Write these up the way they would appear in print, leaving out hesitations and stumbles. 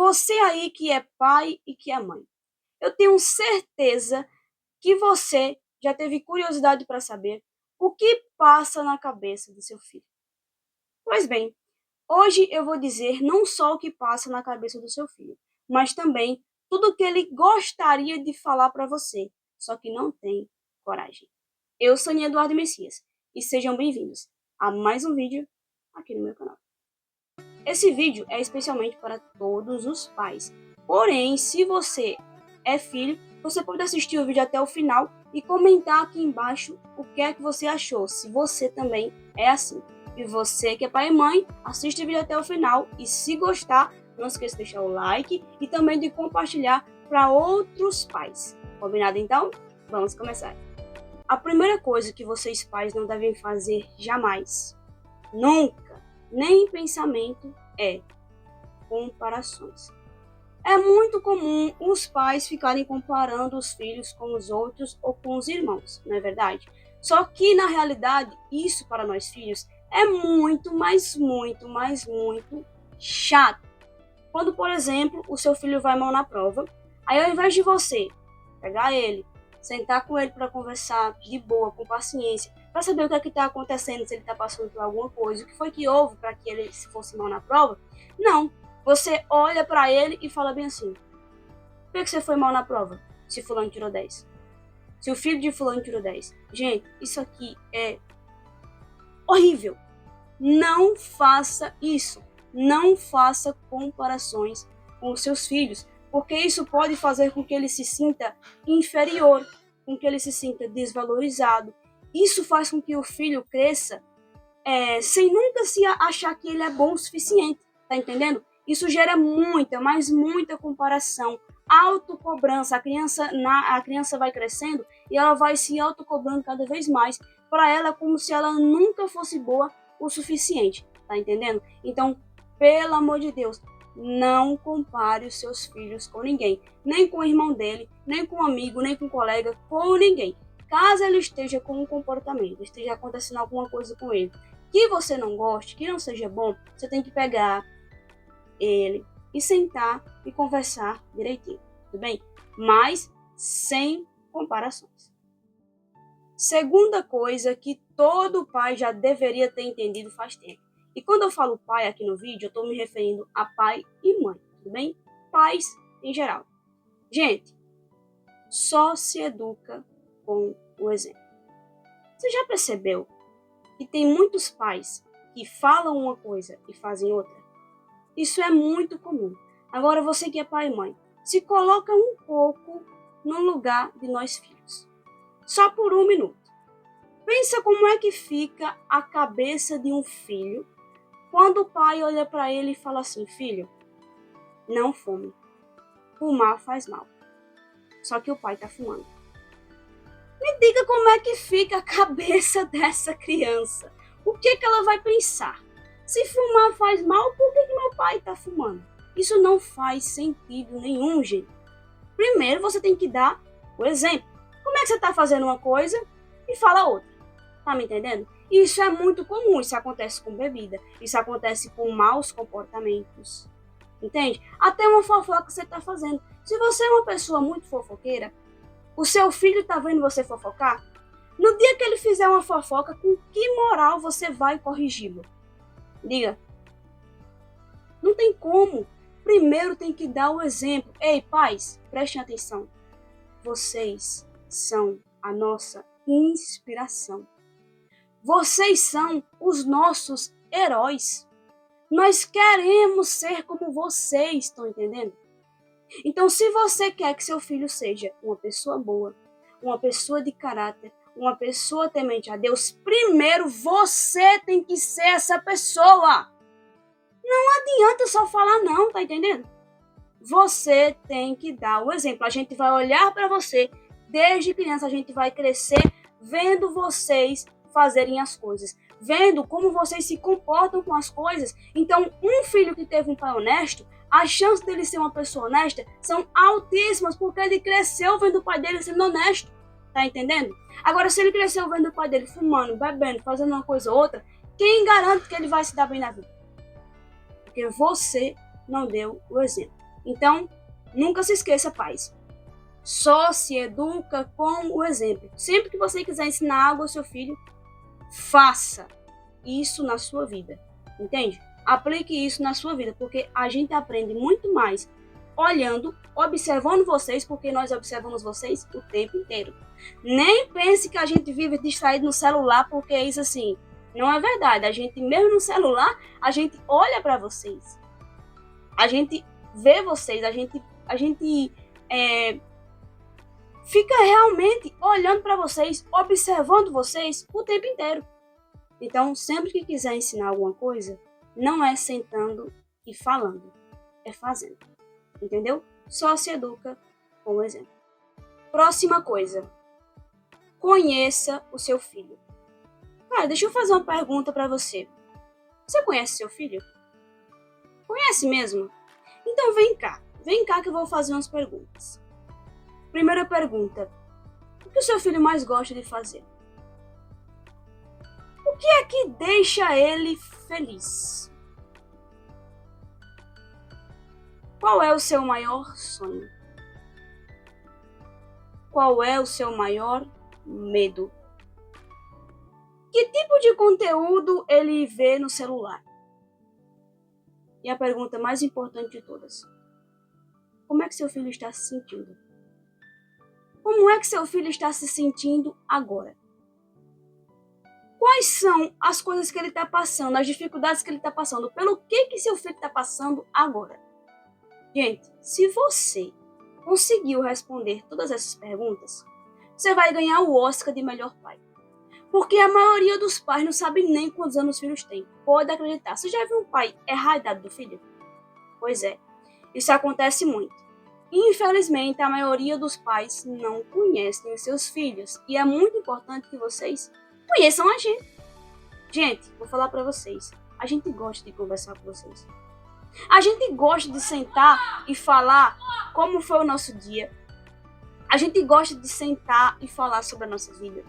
Você aí que é pai e que é mãe, eu tenho certeza que você já teve curiosidade para saber o que passa na cabeça do seu filho. Pois bem, hoje eu vou dizer não só o que passa na cabeça do seu filho, mas também tudo o que ele gostaria de falar para você, só que não tem coragem. Eu sou Aninha Eduardo Messias e sejam bem-vindos a mais um vídeo aqui no meu canal. Esse vídeo é especialmente para todos os pais. Porém, se você é filho, você pode assistir o vídeo até o final e comentar aqui embaixo o que é que você achou, se você também é assim. E você que é pai e mãe, assiste o vídeo até o final e se gostar, não esqueça de deixar o like e também de compartilhar para outros pais. Combinado então? Vamos começar. A primeira coisa que vocês pais não devem fazer jamais, nunca, nem em pensamento, é comparações. É muito comum os pais ficarem comparando os filhos com os outros ou com os irmãos, não é verdade? Só que, na realidade, isso para nós filhos é muito, mas muito, mas muito chato. Quando, por exemplo, o seu filho vai mal na prova, aí ao invés de você pegar ele, sentar com ele para conversar de boa, com paciência, para saber o que é que está acontecendo, se ele está passando por alguma coisa, o que foi que houve para que ele se fosse mal na prova, não. Você olha para ele e fala bem assim: por que você foi mal na prova? Se fulano tirou 10. Se o filho de fulano tirou 10. Gente, isso aqui é horrível. Não faça isso. Não faça comparações com os seus filhos, porque isso pode fazer com que ele se sinta inferior, com que ele se sinta desvalorizado. Isso faz com que o filho cresça sem nunca se achar que ele é bom o suficiente, tá entendendo? Isso gera muita, mas muita comparação, autocobrança. A criança vai crescendo e ela vai se autocobrando cada vez mais. Para ela é como se ela nunca fosse boa o suficiente, tá entendendo? Então, pelo amor de Deus, não compare os seus filhos com ninguém, nem com o irmão dele, nem com um amigo, nem com um colega, com ninguém. Caso ele esteja com um comportamento, esteja acontecendo alguma coisa com ele que você não goste, que não seja bom, você tem que pegar ele e sentar e conversar direitinho, tudo bem? Mas sem comparações. Segunda coisa que todo pai já deveria ter entendido faz tempo. E quando eu falo pai aqui no vídeo, eu estou me referindo a pai e mãe, tudo bem? Pais em geral. Gente, só se educa com o exemplo. Você já percebeu que tem muitos pais que falam uma coisa e fazem outra? Isso é muito comum. Agora você que é pai e mãe, se coloca um pouco no lugar de nós filhos. Só por um minuto. Pensa como é que fica a cabeça de um filho quando o pai olha para ele e fala assim: filho, não fume. Fumar faz mal. Só que o pai tá fumando. Me diga como é que fica a cabeça dessa criança. O que ela vai pensar? Se fumar faz mal, por que meu pai está fumando? Isso não faz sentido nenhum, gente. Primeiro você tem que dar o exemplo. Como é que você está fazendo uma coisa e fala outra? Tá me entendendo? Isso é muito comum, isso acontece com bebida, isso acontece com maus comportamentos. Entende? Até uma fofoca que você está fazendo. Se você é uma pessoa muito fofoqueira, o seu filho está vendo você fofocar? No dia que ele fizer uma fofoca, com que moral você vai corrigi-lo? Diga. Não tem como. Primeiro tem que dar o exemplo. Ei, pais, prestem atenção. Vocês são a nossa inspiração. Vocês são os nossos heróis. Nós queremos ser como vocês, estão entendendo? Então, se você quer que seu filho seja uma pessoa boa, uma pessoa de caráter, uma pessoa temente a Deus, primeiro você tem que ser essa pessoa. Não adianta só falar não, tá entendendo? Você tem que dar o exemplo. A gente vai olhar para você, desde criança a gente vai crescer vendo vocês fazerem as coisas, vendo como vocês se comportam com as coisas. Então, um filho que teve um pai honesto, as chances dele ser uma pessoa honesta são altíssimas, porque ele cresceu vendo o pai dele sendo honesto, tá entendendo? Agora, se ele cresceu vendo o pai dele fumando, bebendo, fazendo uma coisa ou outra, quem garante que ele vai se dar bem na vida? Porque você não deu o exemplo. Então, nunca se esqueça, pais. Só se educa com o exemplo. Sempre que você quiser ensinar algo ao seu filho, faça isso na sua vida. Entende? Aplique isso na sua vida, porque a gente aprende muito mais olhando, observando vocês, porque nós observamos vocês o tempo inteiro. Nem pense que a gente vive distraído no celular, porque isso assim, não é verdade. A gente, mesmo no celular, a gente olha para vocês. A gente vê vocês, a gente fica realmente olhando para vocês, observando vocês o tempo inteiro. Então, sempre que quiser ensinar alguma coisa, não é sentando e falando, é fazendo. Entendeu? Só se educa com o exemplo. Próxima coisa. Conheça o seu filho. Cara, deixa eu fazer uma pergunta para você. Você conhece seu filho? Conhece mesmo? Então vem cá que eu vou fazer umas perguntas. Primeira pergunta. O que o seu filho mais gosta de fazer? O que é que deixa ele feliz? Qual é o seu maior sonho? Qual é o seu maior medo? Que tipo de conteúdo ele vê no celular? E a pergunta mais importante de todas. Como é que seu filho está se sentindo? Como é que seu filho está se sentindo agora? Quais são as coisas que ele está passando, as dificuldades que ele está passando? Pelo que seu filho está passando agora? Gente, se você conseguiu responder todas essas perguntas, você vai ganhar o Oscar de melhor pai. Porque a maioria dos pais não sabe nem quantos anos os filhos têm. Pode acreditar. Você já viu um pai errar a idade do filho? Pois é, isso acontece muito. Infelizmente, a maioria dos pais não conhecem os seus filhos. E é muito importante que vocês conheçam a gente. Gente, vou falar pra vocês. A gente gosta de conversar com vocês. A gente gosta de sentar e falar como foi o nosso dia. A gente gosta de sentar e falar sobre a nossa vida,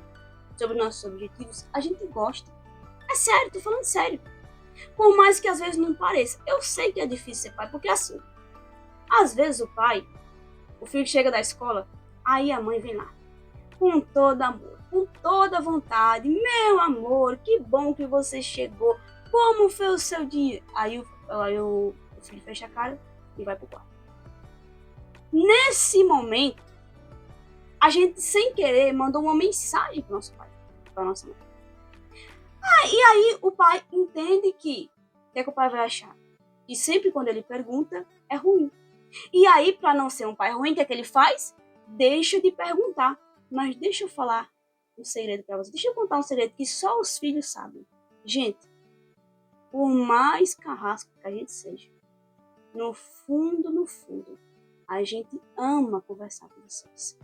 sobre nossos objetivos. A gente gosta. É sério, tô falando sério. Por mais que às vezes não pareça. Eu sei que é difícil ser pai, porque assim, às vezes o filho chega da escola, aí a mãe vem lá, com todo amor, com toda vontade. Meu amor, que bom que você chegou. Como foi o seu dia? Aí o filho fecha a cara e vai pro quarto. Nesse momento, a gente, sem querer, mandou uma mensagem pro nosso pai, pra nossa mãe. E aí o pai entende que o que é que o pai vai achar? E sempre quando ele pergunta, é ruim. E aí, para não ser um pai ruim, o que é que ele faz? Deixa de perguntar. Mas deixa eu falar um segredo para você. Deixa eu contar um segredo que só os filhos sabem. Gente, por mais carrasco que a gente seja, no fundo, a gente ama conversar com vocês.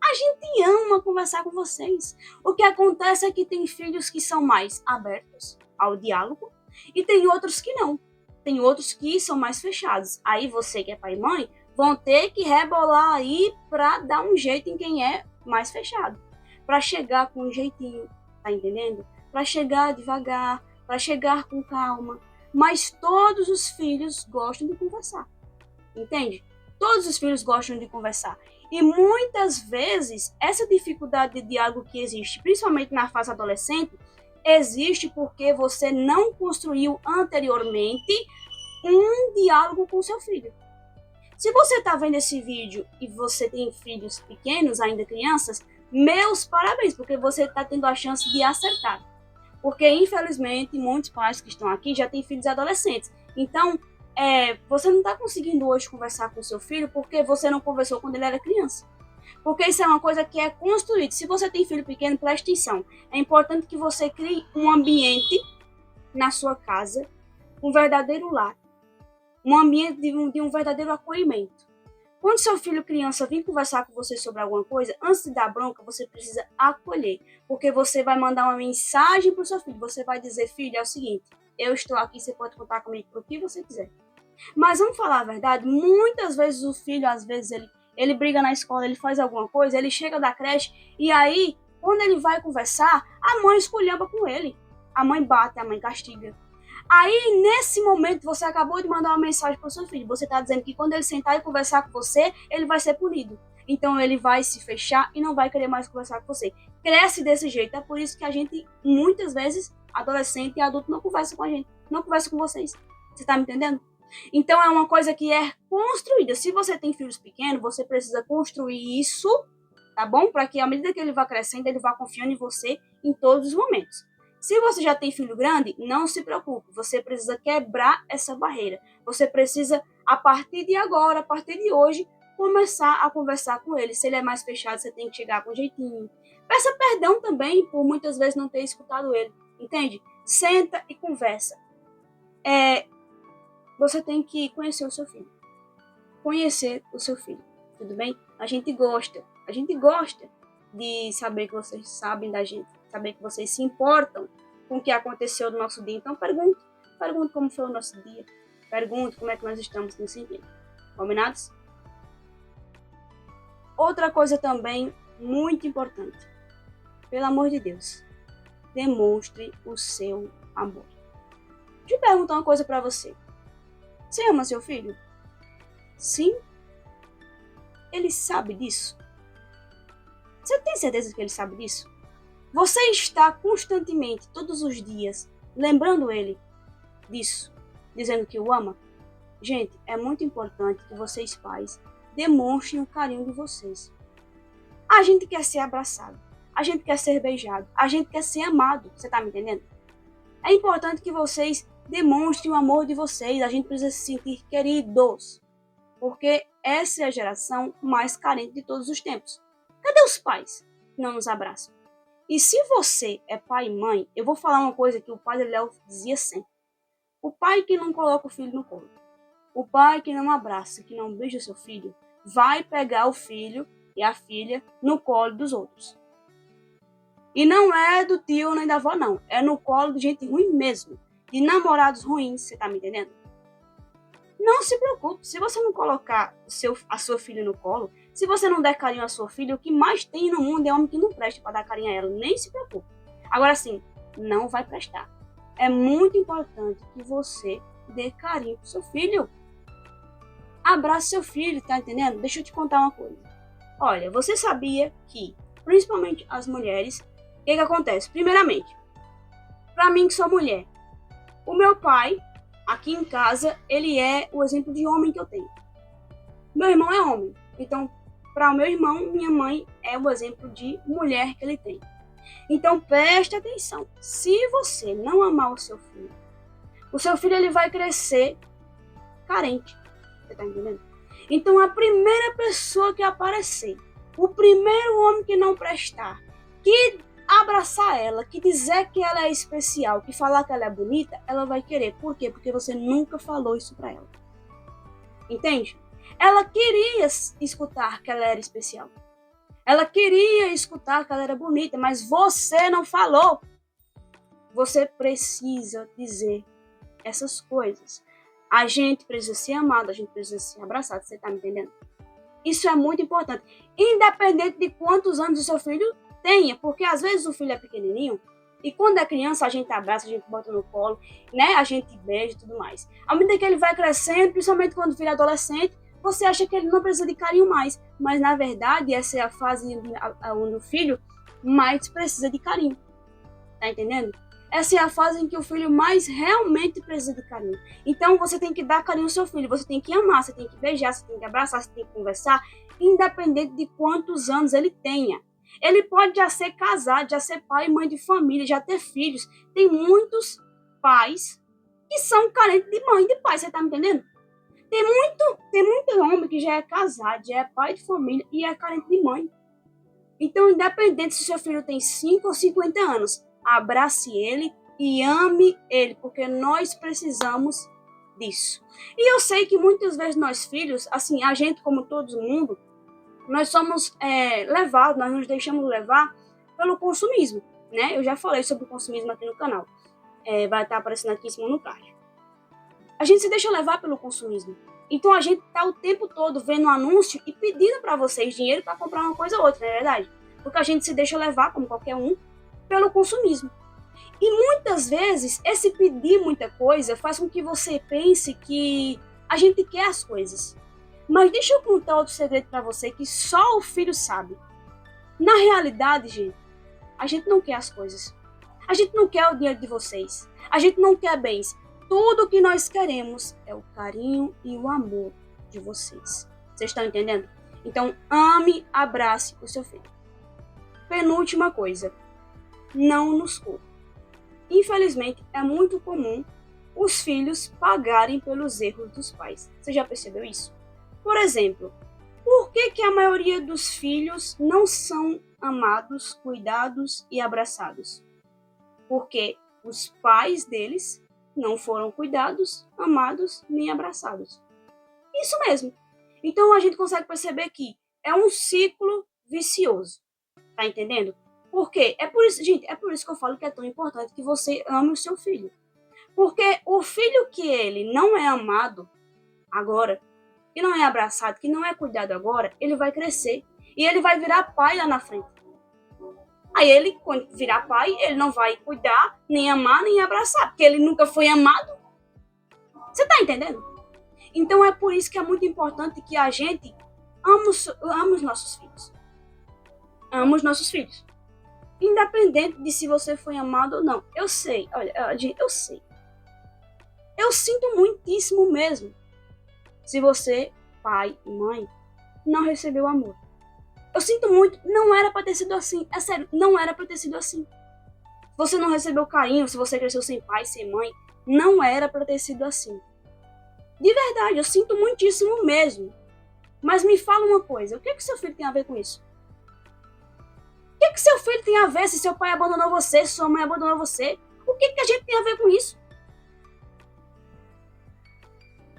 A gente ama conversar com vocês. O que acontece é que tem filhos que são mais abertos ao diálogo e tem outros que não. Tem outros que são mais fechados. Aí você que é pai e mãe vão ter que rebolar aí para dar um jeito em quem é mais fechado. Para chegar com um jeitinho, tá entendendo? Para chegar devagar, para chegar com calma. Mas todos os filhos gostam de conversar. Entende? Todos os filhos gostam de conversar. E muitas vezes essa dificuldade de diálogo que existe, principalmente na fase adolescente, existe porque você não construiu anteriormente um diálogo com seu filho. Se você está vendo esse vídeo e você tem filhos pequenos, ainda crianças, meus parabéns, porque você está tendo a chance de acertar. Porque, infelizmente, muitos pais que estão aqui já têm filhos adolescentes. Então, você não está conseguindo hoje conversar com seu filho porque você não conversou quando ele era criança. Porque isso é uma coisa que é construída. Se você tem filho pequeno, preste atenção. É importante que você crie um ambiente na sua casa, um verdadeiro lar. Um ambiente de um verdadeiro acolhimento. Quando seu filho criança vir conversar com você sobre alguma coisa, antes de dar bronca, você precisa acolher. Porque você vai mandar uma mensagem para o seu filho. Você vai dizer, filho, é o seguinte, eu estou aqui, você pode contar comigo para o que você quiser. Mas vamos falar a verdade, muitas vezes o filho, às vezes ele briga na escola, ele faz alguma coisa, ele chega da creche e aí, quando ele vai conversar, a mãe esculhamba com ele. A mãe bate, a mãe castiga. Aí, nesse momento, você acabou de mandar uma mensagem para o seu filho. Você está dizendo que quando ele sentar e conversar com você, ele vai ser punido. Então, ele vai se fechar e não vai querer mais conversar com você. Cresce desse jeito. É por isso que a gente, muitas vezes, adolescente e adulto, não conversa com a gente. Não conversa com vocês. Você está me entendendo? Então, é uma coisa que é construída. Se você tem filhos pequenos, você precisa construir isso, tá bom? Para que, à medida que ele vá crescendo, ele vá confiando em você em todos os momentos. Se você já tem filho grande, não se preocupe. Você precisa quebrar essa barreira. Você precisa, a partir de agora, a partir de hoje, começar a conversar com ele. Se ele é mais fechado, você tem que chegar com jeitinho. Peça perdão também por muitas vezes não ter escutado ele. Entende? Senta e conversa. Você tem que conhecer o seu filho. Conhecer o seu filho. Tudo bem? A gente gosta de saber que vocês sabem da gente, saber que vocês se importam com o que aconteceu no nosso dia. Então pergunte como foi o nosso dia, pergunte como é que nós estamos nos sentindo. Combinados? Outra coisa também muito importante, pelo amor de Deus, demonstre o seu amor. Deixa eu perguntar uma coisa pra você. Você ama seu filho? Sim? Ele sabe disso? Você tem certeza que ele sabe disso? Você está constantemente, todos os dias, lembrando ele disso, dizendo que o ama? Gente, é muito importante que vocês, pais, demonstrem o carinho de vocês. A gente quer ser abraçado, a gente quer ser beijado, a gente quer ser amado, você tá me entendendo? É importante que vocês demonstrem o amor de vocês, a gente precisa se sentir queridos, porque essa é a geração mais carente de todos os tempos. Cadê os pais que não nos abraçam? E se você é pai e mãe, eu vou falar uma coisa que o padre Léo dizia sempre. O pai que não coloca o filho no colo, o pai que não abraça, que não beija o seu filho, vai pegar o filho e a filha no colo dos outros. E não é do tio nem da avó, não. É no colo de gente ruim mesmo. De namorados ruins, você tá me entendendo? Não se preocupe, se você não colocar a sua filha no colo, se você não der carinho à sua filha, o que mais tem no mundo é homem que não presta para dar carinho a ela, nem se preocupe. Agora sim, não vai prestar. É muito importante que você dê carinho pro seu filho. Abrace seu filho, tá entendendo? Deixa eu te contar uma coisa. Olha, você sabia que, principalmente as mulheres, o que acontece? Primeiramente, para mim que sou mulher, o meu pai, aqui em casa, ele é o exemplo de homem que eu tenho. Meu irmão é homem, então, para o meu irmão, minha mãe é o exemplo de mulher que ele tem. Então, preste atenção. Se você não amar o seu filho ele vai crescer carente. Você tá entendendo? Então, a primeira pessoa que aparecer, o primeiro homem que não prestar, que abraçar ela, que dizer que ela é especial, que falar que ela é bonita, ela vai querer. Por quê? Porque você nunca falou isso pra ela. Entende? Ela queria escutar que ela era especial. Ela queria escutar que ela era bonita, mas você não falou. Você precisa dizer essas coisas. A gente precisa ser amado, a gente precisa ser abraçado, você tá me entendendo? Isso é muito importante. Independente de quantos anos o seu filho tenha, porque às vezes o filho é pequenininho e quando é criança a gente abraça, a gente bota no colo, né? A gente beija e tudo mais. À medida que ele vai crescendo, principalmente quando o filho é adolescente, você acha que ele não precisa de carinho mais, mas na verdade essa é a fase onde o filho mais precisa de carinho. Tá entendendo? Essa é a fase em que o filho mais realmente precisa de carinho. Então você tem que dar carinho ao seu filho, você tem que amar, você tem que beijar, você tem que abraçar, você tem que conversar, independente de quantos anos ele tenha. Ele pode já ser casado, já ser pai e mãe de família, já ter filhos. Tem muitos pais que são carentes de mãe e de pai, você tá me entendendo? Tem muito homem que já é casado, já é pai de família e é carente de mãe. Então, independente se seu filho tem 5 ou 50 anos, abrace ele e ame ele, porque nós precisamos disso. E eu sei que muitas vezes nós filhos, assim, a gente como todo mundo, nós somos levados, nós nos deixamos levar pelo consumismo, né? Eu já falei sobre o consumismo aqui no canal. Vai estar aparecendo aqui em cima no card. A gente se deixa levar pelo consumismo. Então a gente tá o tempo todo vendo um anúncio e pedindo para vocês dinheiro para comprar uma coisa ou outra, não é verdade? Porque a gente se deixa levar, como qualquer um, pelo consumismo. E muitas vezes, esse pedir muita coisa faz com que você pense que a gente quer as coisas. Mas deixa eu contar outro segredo para você que só o filho sabe. Na realidade, gente, a gente não quer as coisas. A gente não quer o dinheiro de vocês. A gente não quer bens. Tudo que nós queremos é o carinho e o amor de vocês. Vocês estão entendendo? Então, ame, abrace o seu filho. Penúltima coisa. Não nos culpe. Infelizmente, é muito comum os filhos pagarem pelos erros dos pais. Você já percebeu isso? Por exemplo, por que a maioria dos filhos não são amados, cuidados e abraçados? Porque os pais deles não foram cuidados, amados nem abraçados. Isso mesmo. Então a gente consegue perceber que é um ciclo vicioso. Tá entendendo? Por quê? É por isso, gente, é por isso que eu falo que é tão importante que você ame o seu filho. Porque o filho que ele não é amado agora, que não é abraçado, que não é cuidado agora, ele vai crescer e ele vai virar pai lá na frente. Aí ele, quando virar pai, ele não vai cuidar, nem amar, nem abraçar, porque ele nunca foi amado. Você tá entendendo? Então é por isso que é muito importante que a gente ame os nossos filhos. Ame os nossos filhos. Independente de se você foi amado ou não. Eu sei, olha, eu sei. Eu sinto muitíssimo mesmo se você, pai e mãe, não recebeu amor. Eu sinto muito, não era pra ter sido assim. É sério, não era pra ter sido assim. Se você não recebeu carinho, se você cresceu sem pai, sem mãe, não era pra ter sido assim. De verdade, eu sinto muitíssimo mesmo. Mas me fala uma coisa, o que seu filho tem a ver com isso? O que seu filho tem a ver se seu pai abandonou você, se sua mãe abandonou você? O que a gente tem a ver com isso?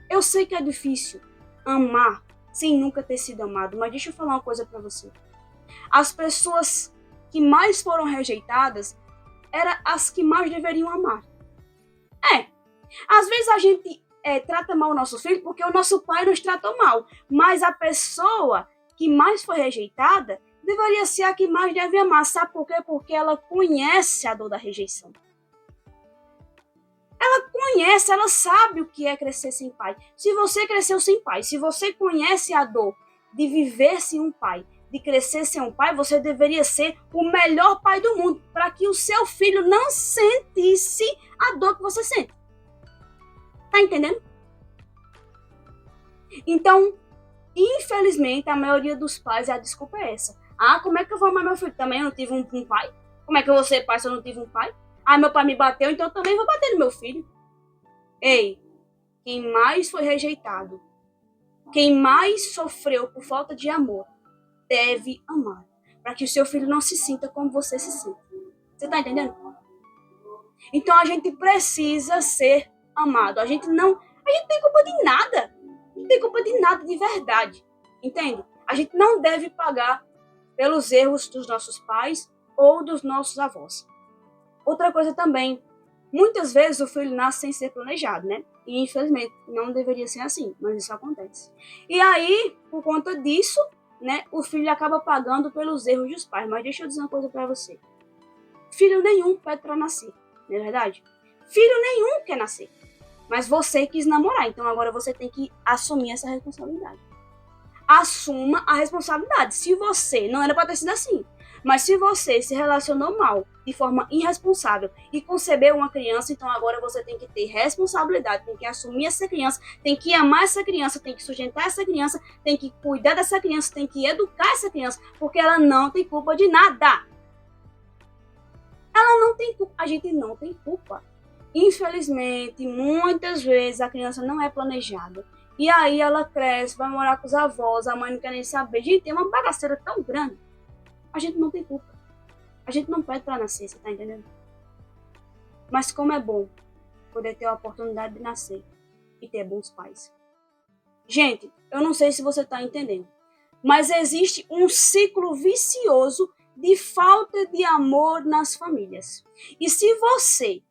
Eu sei que é difícil amar sem nunca ter sido amado, mas deixa eu falar uma coisa pra você. As pessoas que mais foram rejeitadas eram as que mais deveriam amar. Às vezes a gente trata mal o nosso filho porque o nosso pai nos tratou mal, mas a pessoa que mais foi rejeitada deveria ser a que mais deve amar. Sabe por quê? Porque ela conhece a dor da rejeição. Ela conhece, ela sabe o que é crescer sem pai. Se você cresceu sem pai, se você conhece a dor de viver sem um pai, de crescer sem um pai, você deveria ser o melhor pai do mundo, para que o seu filho não sentisse a dor que você sente. Tá entendendo? Então, infelizmente, a maioria dos pais, a desculpa é essa. Ah, como é que eu vou amar meu filho? Também eu não tive um pai? Como é que eu vou ser pai se eu não tive um pai? Ah, meu pai me bateu, então eu também vou bater no meu filho. Ei, quem mais foi rejeitado, quem mais sofreu por falta de amor, deve amar. Para que o seu filho não se sinta como você se sente. Você tá entendendo? Então a gente precisa ser amado. A gente não tem culpa de nada. Não tem culpa de nada de verdade. Entende? A gente não deve pagar pelos erros dos nossos pais ou dos nossos avós. Outra coisa também, muitas vezes o filho nasce sem ser planejado, né? E infelizmente não deveria ser assim, mas isso acontece. E aí, por conta disso, né, o filho acaba pagando pelos erros dos pais. Mas deixa eu dizer uma coisa pra você. Filho nenhum pede pra nascer, não é verdade? Filho nenhum quer nascer. Mas você quis namorar, então agora você tem que assumir essa responsabilidade. Assuma a responsabilidade. Se você, não era pra ter sido assim, mas se você se relacionou mal, de forma irresponsável, e concebeu uma criança, então agora você tem que ter responsabilidade, tem que assumir essa criança, tem que amar essa criança, tem que sustentar essa criança, tem que cuidar dessa criança, tem que educar essa criança, porque ela não tem culpa de nada. Ela não tem culpa, a gente não tem culpa. Infelizmente, muitas vezes a criança não é planejada. E aí ela cresce, vai morar com os avós, a mãe não quer nem saber. Gente, tem uma bagaceira tão grande. A gente não tem culpa. A gente não pede pra nascer, você tá entendendo? Mas como é bom poder ter a oportunidade de nascer e ter bons pais. Gente, eu não sei se você tá entendendo, mas existe um ciclo vicioso de falta de amor nas famílias. E se você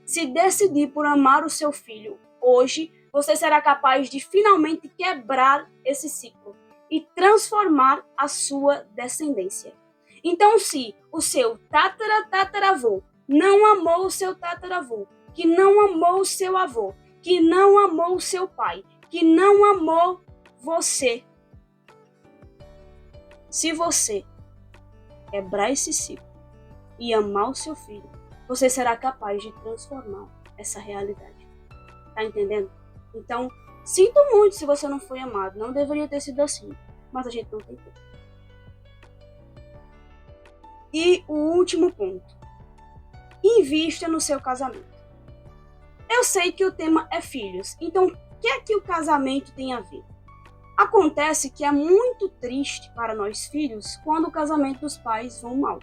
se decidir por amar o seu filho hoje, você será capaz de finalmente quebrar esse ciclo e transformar a sua descendência. Então, se o seu tataravô não amou o seu tataravô, que não amou o seu avô, que não amou o seu pai, que não amou você. Se você quebrar esse ciclo e amar o seu filho, você será capaz de transformar essa realidade. Tá entendendo? Então, sinto muito se você não foi amado. Não deveria ter sido assim. Mas a gente não tem tempo. E o último ponto. Invista no seu casamento. Eu sei que o tema é filhos. Então, o que é que o casamento tem a ver? Acontece que é muito triste para nós filhos quando o casamento dos pais vão mal.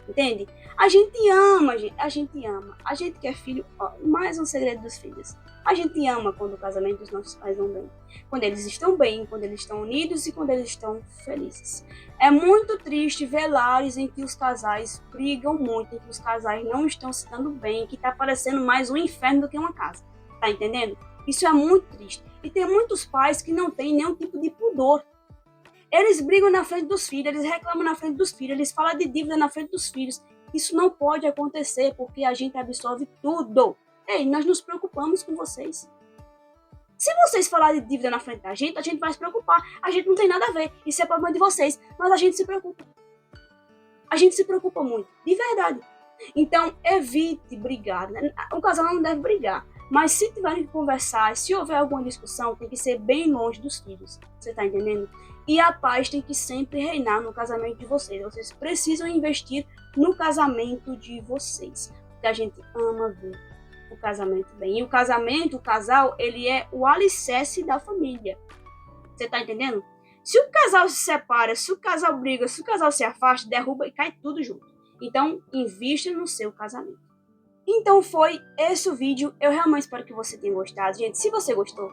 Entende? A gente ama. A gente que é filho, ó, mais um segredo dos filhos. A gente ama quando o casamento dos nossos pais vão bem. Quando eles estão bem, quando eles estão unidos e quando eles estão felizes. É muito triste ver lares em que os casais brigam muito, em que os casais não estão se dando bem, que tá parecendo mais um inferno do que uma casa. Tá entendendo? Isso é muito triste. E tem muitos pais que não têm nenhum tipo de pudor. Eles brigam na frente dos filhos, eles reclamam na frente dos filhos, eles falam de dívida na frente dos filhos. Isso não pode acontecer porque a gente absorve tudo. Ei, nós nos preocupamos com vocês. Se vocês falarem de dívida na frente da gente, a gente vai se preocupar. A gente não tem nada a ver. Isso é problema de vocês. Mas a gente se preocupa. A gente se preocupa muito. De verdade. Então, evite brigar. Né? O casal não deve brigar. Mas se tiverem que conversar, se houver alguma discussão, tem que ser bem longe dos filhos. Você tá entendendo? E a paz tem que sempre reinar no casamento de vocês. Vocês precisam investir no casamento de vocês. Porque a gente ama ver o casamento bem. E o casamento, o casal, ele é o alicerce da família. Você tá entendendo? Se o casal se separa, se o casal briga, se o casal se afasta, derruba e cai tudo junto. Então, invista no seu casamento. Então foi esse o vídeo. Eu realmente espero que você tenha gostado. Gente, se você gostou,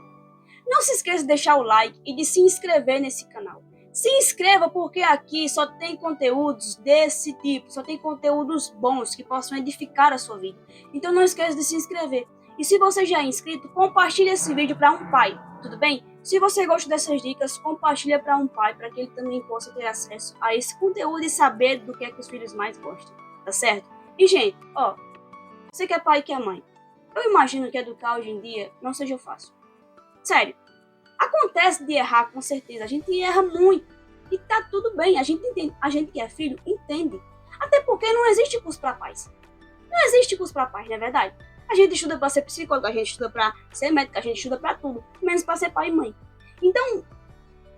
não se esqueça de deixar o like e de se inscrever nesse canal. Se inscreva porque aqui só tem conteúdos desse tipo, só tem conteúdos bons que possam edificar a sua vida. Então não esqueça de se inscrever. E se você já é inscrito, compartilhe esse vídeo para um pai, tudo bem? Se você gosta dessas dicas, compartilha para um pai, para que ele também possa ter acesso a esse conteúdo e saber do que é que os filhos mais gostam, tá certo? E gente, ó, você que é pai e que é mãe, eu imagino que educar hoje em dia não seja fácil. Sério. Acontece de errar, com certeza. A gente erra muito. E tá tudo bem. A gente entende. A gente que é filho entende. Até porque não existe curso para pais. Não existe curso para pais, não é verdade? A gente estuda para ser psicólogo, a gente estuda para ser médico, a gente estuda para tudo. Menos para ser pai e mãe. Então,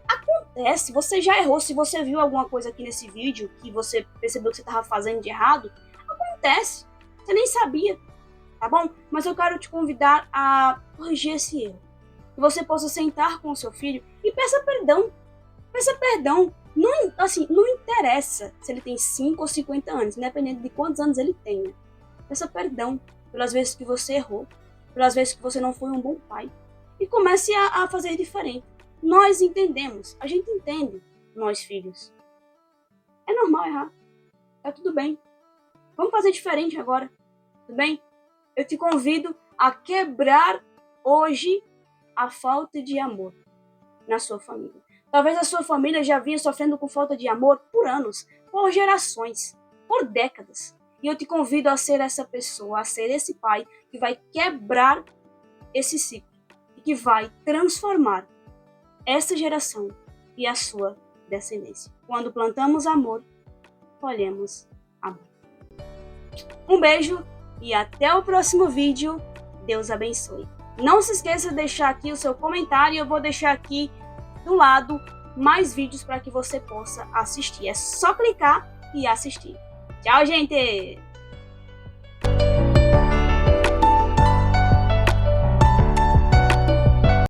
acontece. Você já errou. Se você viu alguma coisa aqui nesse vídeo que você percebeu que você estava fazendo de errado, acontece. Você nem sabia. Tá bom? Mas eu quero te convidar a corrigir esse erro. Que você possa sentar com o seu filho e peça perdão. Peça perdão. Não, assim, não interessa se ele tem 5 ou 50 anos, independente de quantos anos ele tenha. Peça perdão pelas vezes que você errou, pelas vezes que você não foi um bom pai. E comece a fazer diferente. Nós entendemos, a gente entende, nós filhos. É normal errar. Tá tudo bem. Vamos fazer diferente agora. Tudo bem? Eu te convido a quebrar hoje a falta de amor na sua família. Talvez a sua família já vinha sofrendo com falta de amor por anos, por gerações, por décadas. E eu te convido a ser essa pessoa, a ser esse pai que vai quebrar esse ciclo e que vai transformar essa geração e a sua descendência. Quando plantamos amor, colhemos amor. Um beijo e até o próximo vídeo. Deus abençoe. Não se esqueça de deixar aqui o seu comentário. Eu vou deixar aqui do lado mais vídeos para que você possa assistir. É só clicar e assistir. Tchau, gente!